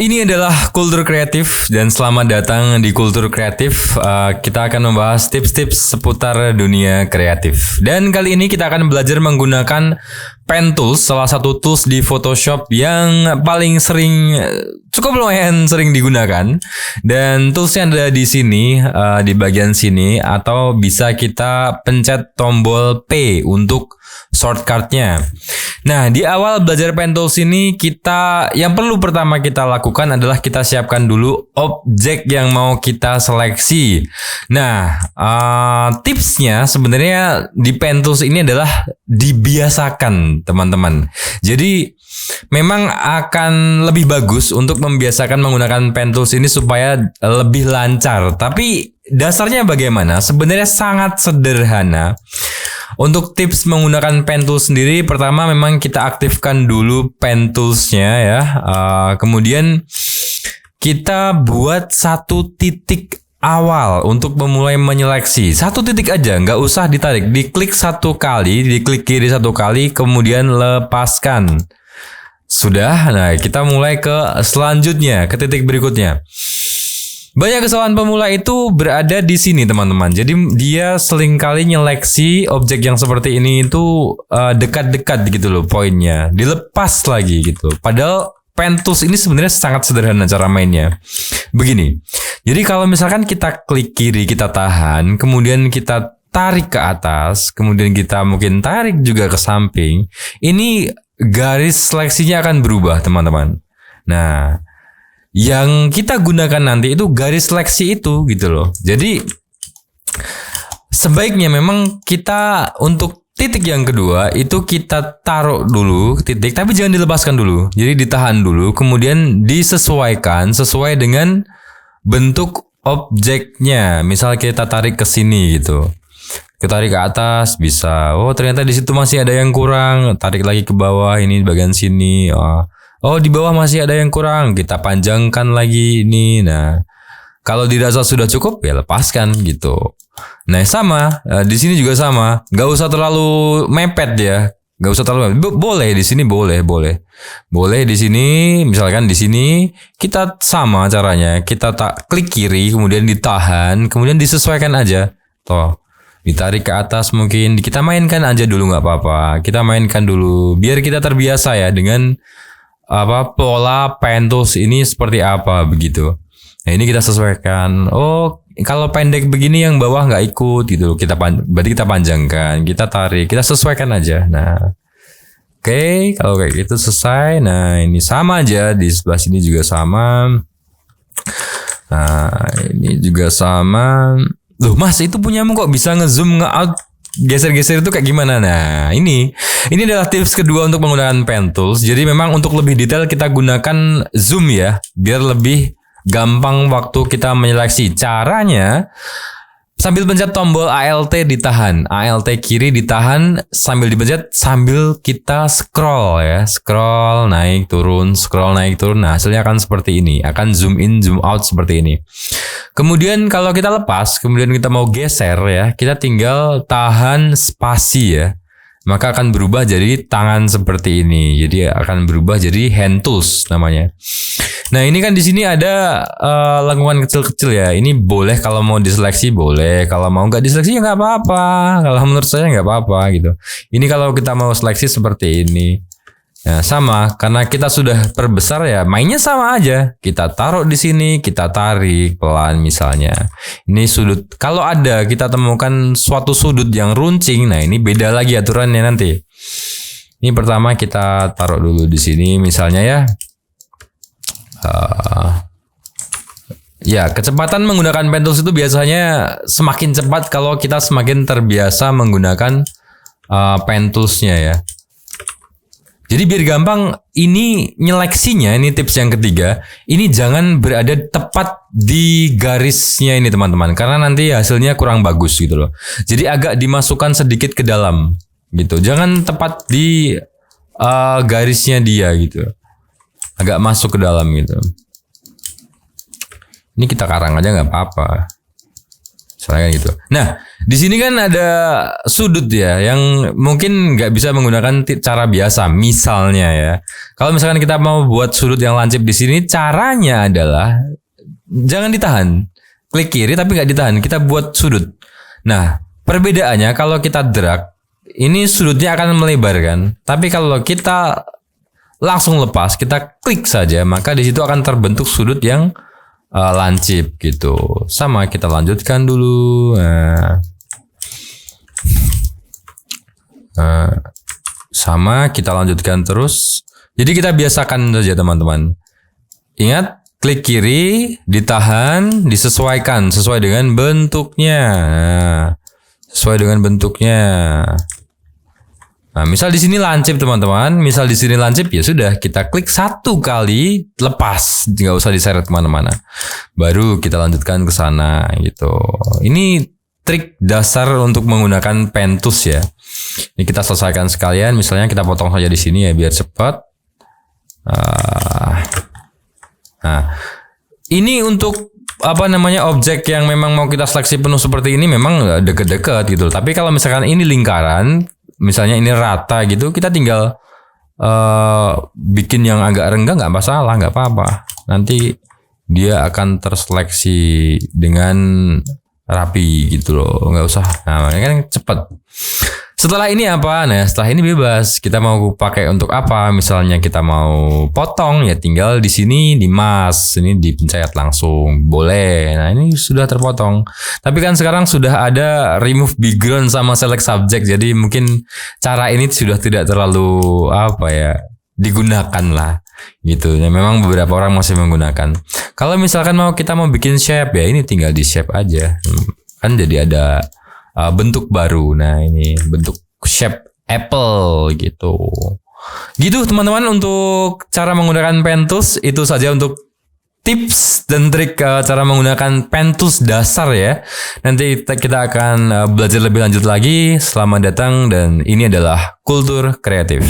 Ini adalah Kultur Kreatif dan selamat datang di Kultur Kreatif. Kita akan membahas tips-tips seputar dunia kreatif. Dan kali ini kita akan belajar menggunakan pen tools, salah satu tools di Photoshop yang paling sering, cukup lumayan sering digunakan. Dan toolsnya ada di sini, di bagian sini, atau bisa kita pencet tombol P untuk shortcutnya. Nah, di awal belajar pen tools ini yang perlu pertama kita lakukan adalah kita siapkan dulu objek yang mau kita seleksi. Nah, tipsnya sebenarnya di pen tools ini adalah dibiasakan, teman-teman. Jadi memang akan lebih bagus untuk membiasakan menggunakan pen tools ini supaya lebih lancar. Tapi dasarnya bagaimana? Sebenarnya sangat sederhana. Untuk tips menggunakan pen tools sendiri, pertama memang kita aktifkan dulu pen toolsnya ya. Kemudian kita buat satu titik awal untuk memulai menyeleksi. Satu titik aja, nggak usah ditarik. Diklik satu kali, diklik kiri satu kali, kemudian lepaskan. Sudah, nah kita mulai ke selanjutnya, ke titik berikutnya. Banyak kesalahan pemula itu berada di sini, teman-teman. Jadi dia seringkali nyeleksi objek yang seperti ini itu dekat-dekat gitu loh poinnya. Dilepas lagi gitu. Padahal pen tools ini sebenarnya sangat sederhana cara mainnya. Begini. Jadi kalau misalkan kita klik kiri, kita tahan, kemudian kita tarik ke atas, kemudian kita mungkin tarik juga ke samping, ini garis seleksinya akan berubah, teman-teman. Nah, yang kita gunakan nanti itu garis seleksi itu gitu loh. Jadi sebaiknya memang kita untuk titik yang kedua itu kita taruh dulu titik, tapi jangan dilepaskan dulu. Jadi ditahan dulu, kemudian disesuaikan sesuai dengan bentuk objeknya. Misal kita tarik ke sini gitu. Kita tarik ke atas bisa. Oh, ternyata di situ masih ada yang kurang. Tarik lagi ke bawah, ini bagian sini. Oh, di bawah masih ada yang kurang. Kita panjangkan lagi ini. Nah, kalau dirasa sudah cukup ya lepaskan gitu. Nah, sama. Di sini juga sama. Gak usah terlalu mepet ya. Gak usah terlalu mepet. Boleh di sini boleh. Boleh di sini. Misalkan di sini kita sama caranya. Kita klik kiri, kemudian ditahan, kemudian disesuaikan aja. Toh. Ditarik ke atas mungkin. Kita mainkan aja dulu nggak apa-apa. Kita mainkan dulu. Biar kita terbiasa ya dengan pola pen tools ini seperti apa begitu. Nah, ini kita sesuaikan. Oh, kalau pendek begini yang bawah nggak ikut gitu. Berarti kita panjangkan, kita tarik, kita sesuaikan aja. Nah, oke, kalau kayak gitu selesai. Nah, ini sama aja di sebelah sini juga sama. Nah, ini juga sama. Loh, Mas, itu punyamu kok bisa ngezoom nge-out geser-geser itu kayak gimana? Nah, ini adalah tips kedua untuk menggunakan pen tools. Jadi memang untuk lebih detail kita gunakan zoom ya, biar lebih gampang waktu kita menyeleksi. Caranya sambil pencet tombol ALT ditahan, ALT kiri ditahan sambil dipencet sambil kita scroll ya, scroll naik turun, scroll naik turun. Nah, hasilnya akan seperti ini, akan zoom in zoom out seperti ini. Kemudian kalau kita lepas, kemudian kita mau geser ya, kita tinggal tahan spasi ya. Maka akan berubah jadi tangan seperti ini. Jadi akan berubah jadi hand tools namanya. Nah, ini kan di sini ada lengkungan kecil-kecil ya. Ini boleh kalau mau diseleksi boleh, kalau mau nggak diseleksi ya nggak apa-apa. Kalau menurut saya nggak apa-apa gitu. Ini kalau kita mau seleksi seperti ini. Nah, sama, karena kita sudah perbesar ya, mainnya sama aja. Kita taruh di sini, kita tarik pelan misalnya. Ini sudut, kalau ada kita temukan suatu sudut yang runcing, nah ini beda lagi aturannya nanti. Ini pertama kita taruh dulu di sini misalnya ya. Ya, kecepatan menggunakan pen tools itu biasanya semakin cepat kalau kita semakin terbiasa menggunakan pen toolsnya ya. Jadi biar gampang, ini nyeleksinya, ini tips yang ketiga, ini jangan berada tepat di garisnya ini teman-teman, karena nanti hasilnya kurang bagus gitu loh. Jadi agak dimasukkan sedikit ke dalam gitu, jangan tepat di garisnya dia gitu, agak masuk ke dalam gitu. Ini kita karang aja nggak apa-apa. Misalnya kan gitu. Nah, di sini kan ada sudut ya yang mungkin nggak bisa menggunakan cara biasa. Misalnya ya, kalau misalkan kita mau buat sudut yang lancip di sini, caranya adalah jangan ditahan, klik kiri tapi nggak ditahan. Kita buat sudut. Nah, perbedaannya kalau kita drag, ini sudutnya akan melebar kan. Tapi kalau kita langsung lepas, kita klik saja, maka di situ akan terbentuk sudut yang lancip gitu. Sama kita lanjutkan dulu. Sama kita lanjutkan terus. Jadi kita biasakan saja teman-teman. Ingat, klik kiri, ditahan, disesuaikan sesuai dengan bentuknya. Sesuai dengan bentuknya. Nah, misal di sini lancip teman-teman, misal di sini lancip ya sudah kita klik satu kali lepas, nggak usah diseret kemana-mana. Baru kita lanjutkan ke sana gitu. Ini trik dasar untuk menggunakan pen tools ya. Ini kita selesaikan sekalian. Misalnya kita potong saja di sini ya biar cepat. Nah, ini untuk objek yang memang mau kita seleksi penuh seperti ini memang deket-deket gitu. Tapi kalau misalkan ini lingkaran, misalnya ini rata gitu, kita tinggal bikin yang agak renggang nggak masalah, nggak apa-apa. Nanti dia akan terseleksi dengan rapi gitu loh, nggak usah. Nah, makanya kan cepet. Setelah ini apa? Nah, setelah ini bebas. Kita mau pakai untuk apa? Misalnya kita mau potong ya tinggal di sini di mas, ini dipencet langsung. Boleh. Nah, ini sudah terpotong. Tapi kan sekarang sudah ada remove background sama select subject. Jadi mungkin cara ini sudah tidak terlalu digunakan lah gitu. Ya, memang beberapa orang masih menggunakan. Kalau misalkan kita mau bikin shape ya ini tinggal di shape aja. Kan jadi ada bentuk baru. Nah, ini bentuk shape apple gitu. Gitu teman-teman untuk cara menggunakan pen tools. Itu saja untuk tips dan trik cara menggunakan pen tools dasar ya. Nanti kita akan belajar lebih lanjut lagi. Selamat datang dan ini adalah Kultur Kreatif.